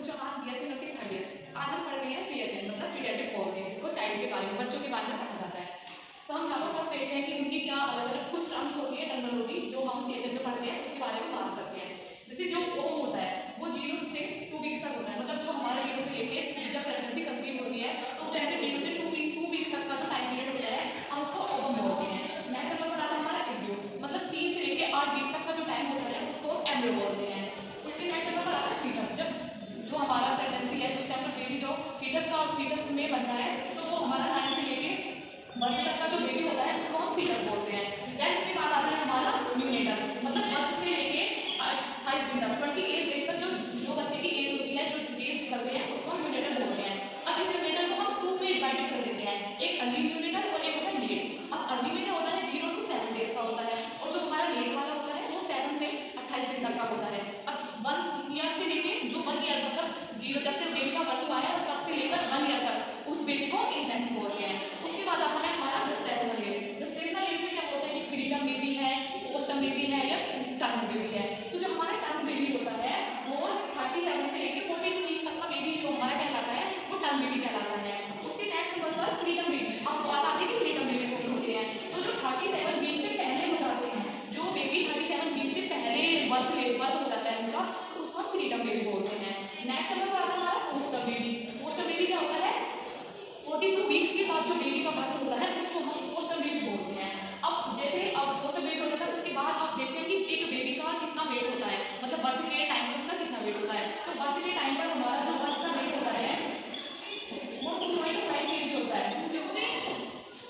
जो आप BSc nursing third year, आज हम पढ़ रहे हैं सीएचएन मतलब पीडियाट्रिक कोऑर्डिनेटर, जिसको चाइल्ड के बारे में, बच्चों के बारे में पढ़ा जाता है। तो हम यहाँ पर फर्स्ट देखते हैं कि उनकी क्या अलग अलग कुछ टर्म्स होती है, टर्मिनोलॉजी जो हम सीएचएन में पढ़ते हैं उसके बारे में बात करते हैं। जैसे जो ओम होता है वो 0 से 2 वीक्स तक होता है, मतलब जो हमारा 0 से लेके जब प्रेगनेंसी कंसीव होती है तो उस टाइम पे 0 से 2 वीक्स तक का जो टाइम पीरियड होता है हम उसको ओवम बोलते हैं। नेक्स्ट नंबर पर आता है हमारा एम्ब्रियो, मतलब 3 से लेके 8 वीक्स तक का जो टाइम होता है उसको एम्ब्रियो बोलते हैं। उसके नेक्स्ट नंबर पर आता है फीटस, जब जो हमारा प्रेगनेंसी है उस टाइम पर बेबी जो फीटस में बनता है तो वो हमारा 9 से लेके बर्थ तक का जो बेबी होता है उसको हम फीटस बोलते हैं। देन इसके बाद आता है हमारा न्यूनेटर, मतलब बर्थ से लेके 28 दिन तक 28 डेज तक जो बच्चे की एज होती है, जो डेज निकलते हैं उसको हम न्यूनेटर बोलते हैं। अब इस न्यूनेटर को हम 2 में डिवाइड कर देते हैं, एक अर्ली न्यूनेटर और एक होता है लेट। अब अर्ली में क्या होता है 0 to 7 डेज का होता है और जो हमारा लेट वाला होता है वो 7 से 28 दिन तक का होता है। अब 1 ईयर से लेके जो 1 ईयर मतलब 0 जब से बेबी का बर्थ हुआ है और तब से लेकर 1 ईयर तक उस बेबी को इन्फेंसी बोलते हैं। उसके बाद आता है हमारा जेस्टेशनल एज। जेस्टेशनल एज में क्या बोलते हैं कि प्रीटर्म बेबी है, पोस्टर्म बेबी है या टर्म बेबी है। तो जो हमारा टर्म बेबी होता है वो 37 से लेकर 42 वीक्स तक का बेबी जो हमारा कहलाता है वो टर्म बेबी कहलाता है। उसके नेक्स्ट नंबर पर प्रीटर्म बेबी। अब बात आती है कि प्रीटर्म बेबी कौन होते हैं, तो जो 37 वीक से पहले हो जाते हैं, जो बेबी 37 वीक से पहले बर्थ हो जाता है उनका, तो उसको हम प्रीटर्म बेबी बोलते हैं। नेक्स्ट नंबर पर आता है हमारा पोस्टर्म बेबी। पोस्टर्म बेबी क्या होता है 42 वीक्स के बाद जो बेबी का बर्थ होता है उसको हम पोस्टर्म बेबी बोलते हैं। अब जैसे अब पोस्टर्म बेबी होता है उसके बाद आप देखते हैं कि एक बेबी का कितना वेट होता है, मतलब बर्थ के टाइम पर उसका कितना वेट होता है। तो बर्थ के टाइम पर हमारा जो बर्थ का वेट होता है वो 2.5 kg होता है,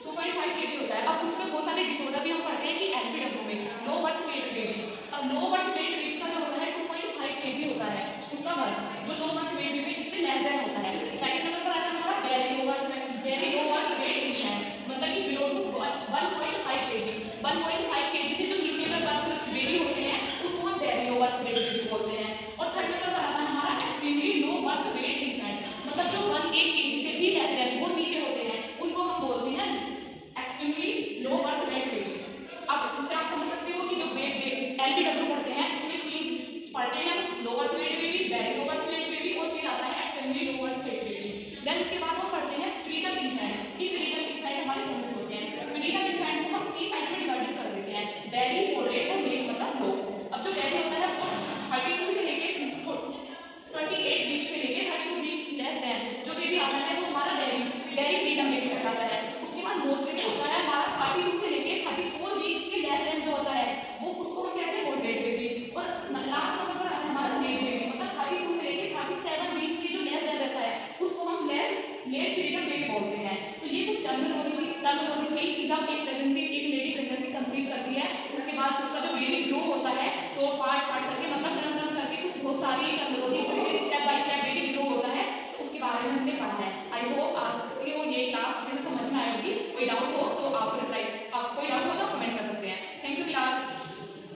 2.5 kg होता है। अब उसमें बहुत सारे डिसऑर्डर भी हम पढ़ते हैं कि एलबीडब्ल्यू में लो बर्थ वेट बेबी। अब लो बर्थ वेट बेबी का जो होता है 2.5 kg होता है उसका बर्थ, जो लो बर्थ वेट बेबी इससे लेस देन होता है। सेकंड नंबर पर आता है हमारा very low birth wait is है, मतलब कि बिलो टू 1.5 kg। 1.5 kg से जो नीचे में बर्थ बेबी होते हैं उसको हम very low birth weight baby बोलते हैं। और थर्ड नंबर पर आता है हमारा extremely low birth wait infant, मतलब जो 1 kg से भी लेस देन वो नीचे होते हैं उनको हम बोलते हैं extremely low birth weight baby. अब इससे आप समझ सकते हो कि जो एलबीडब्ल्यू पढ़ते हैं उसमें 3 पढ़ते हैं, low birth weight baby, very low birth weight baby और फिर आता है extremely low birth weight baby. Then उसके बाद हम पढ़ते हैं प्रीटर्म इन्फेंट। ये प्रीटर्म इन्फेंट हमारे कौन से होते हैं, प्रीटर्म इन्फेंट को हम 3 टाइप में डिवाइड कर देते हैं, वेरी, मॉडरेट और लेट मतलब लो। अब जो वेरी होता है वो 32 से लेके 28 वीक से लेके 32 वीक लेस देन जो बेबी आता है वो हमारा वेरी प्रीटर्म बेबी कहलाता है। उसके बाद मॉडरेट होता है हमारा 32 से लेके 34 वीक के लेस देन जो होता है वो उसको हम कहते हैं मॉडरेट बेबी। और लास्ट नंबर पर आता है हमारा लेट बेबी, मतलब 32 से लेके 37 वीक के जो लेस देन रहता है उसको हम लेट प्रीटर्म बेबी बोलते हैं। तो ये कुछ टर्मिनोलॉजी थी कि जब एक लेडी प्रेगनेंसी कंसीव करती है उसके बाद उसका जो बेबी ग्रो होता है तो पार्ट करके मतलब टर्म करके कुछ बहुत सारी terminology step by step baby grow होता है, तो उसके बारे में हमने पढ़ा है। आई होप आपको ये क्लास अच्छे से समझ में आएगी। कोई डाउट हो तो आप कोई डाउट हो तो